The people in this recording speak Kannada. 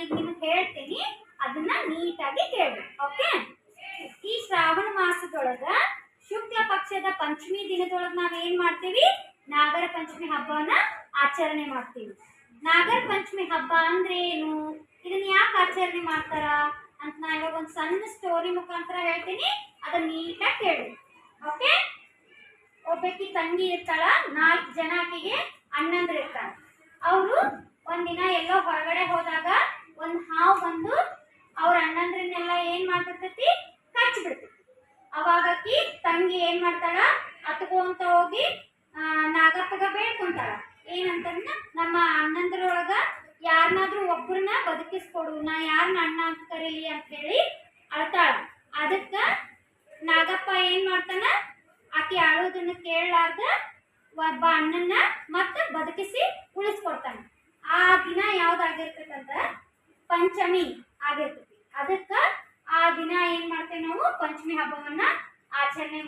ಈಗ ನಿಮಗೆ ಹೇಳ್ತೀನಿ, ಅದನ್ನ ನೀಟಾಗಿ ಕೇಳಿ. ಓಕೆ? ಈ ಶ್ರಾವಣ ಮಾಸದೊಳಗ ಶುಕ್ಲ ಪಕ್ಷದ ಪಂಚಮಿ ದಿನದೊಳಗೆ ನಾವ್ ಏನ್ ಮಾಡ್ತೀವಿ? ನಾಗರ ಪಂಚಮಿ ಹಬ್ಬವನ್ನ ಆಚರಣೆ ಮಾಡ್ತೀವಿ. ನಾಗರ ಪಂಚಮಿ ಹಬ್ಬ ಅಂದ್ರೆ ಏನು, ಇದನ್ನ ಯಾಕೆ ಆಚರಣೆ ಮಾಡ್ತಾರ ಅಂತ ನಾ ಇವಾಗ ಒಂದು ಸಣ್ಣ ಸ್ಟೋರಿ ಮುಖಾಂತರ ಹೇಳ್ತೀನಿ, ಅದನ್ನ ನೀಟಾಗಿ ಕೇಳಿ. ಓಕೆ? ಒಬ್ಬಾಕಿ ತಂಗಿ ಇರ್ತಾಳ, 4 ಜನ ಆಕೆಗೆ ಅಣ್ಣಂದ್ರು ಇರ್ತಾರ. ಅವರು ಒಂದಿನ ಎಲ್ಲೋ ಹೊರಗಡೆ ಹೋದಾಗ ಒಂದು ಹಾವು ಬಂದು ಅವ್ರ ಅಣ್ಣಂದ್ರನ್ನೆಲ್ಲ ಏನ್ ಮಾಡ್ಬಿಡ್ತೈತಿ? ಕಚ್ಚಿಬಿಡ್ತೈತಿ. ಅವಾಗ ಆಕಿ ತಂಗಿ ಏನ್ ಮಾಡ್ತಾಳ? ಅತ್ಕೊಂತ ಹೋಗಿ ನಾಗಪ್ಪಗ ಬೇಡ್ಕೊಂತಾಳ. ಏನಂತಂದ್ರ, ನಮ್ಮ ಅಣ್ಣಂದ್ರೊಳಗ ಯಾರನ್ನಾದ್ರೂ ಒಬ್ಬರನ್ನ ಬದುಕಿಸ್ಕೊಡು, ನಾ ಯಾರನ್ನ ಅಣ್ಣ ಅಂತ ಕರೀಲಿ ಅಂತ ಹೇಳಿ ಅಳ್ತಾಳ. ಅದಕ್ಕ ನಾಗಪ್ಪ ಏನ್ ಮಾಡ್ತಾನ? ಆಕೆ ಅಳೋದನ್ನ ಕೇಳಲಾರ್ದ ಒಬ್ಬ ಅಣ್ಣನ್ನ ಮತ್ತೆ ಬದುಕಿಸಿ ಉಳಿಸ್ಕೊಡ್ತಾನ. ಆ ದಿನ ಯಾವ್ದಾಗಿರ್ತೈತಂತ? ಪಂಚಮಿ ಆಗಿರ್ತೈತಿ. ಅದಕ್ಕ ಆ ದಿನ ಏನ್ ಮಾಡ್ತೇವೆ ನಾವು? ಪಂಚಮಿ ಹಬ್ಬವನ್ನ ಆಚರಣೆ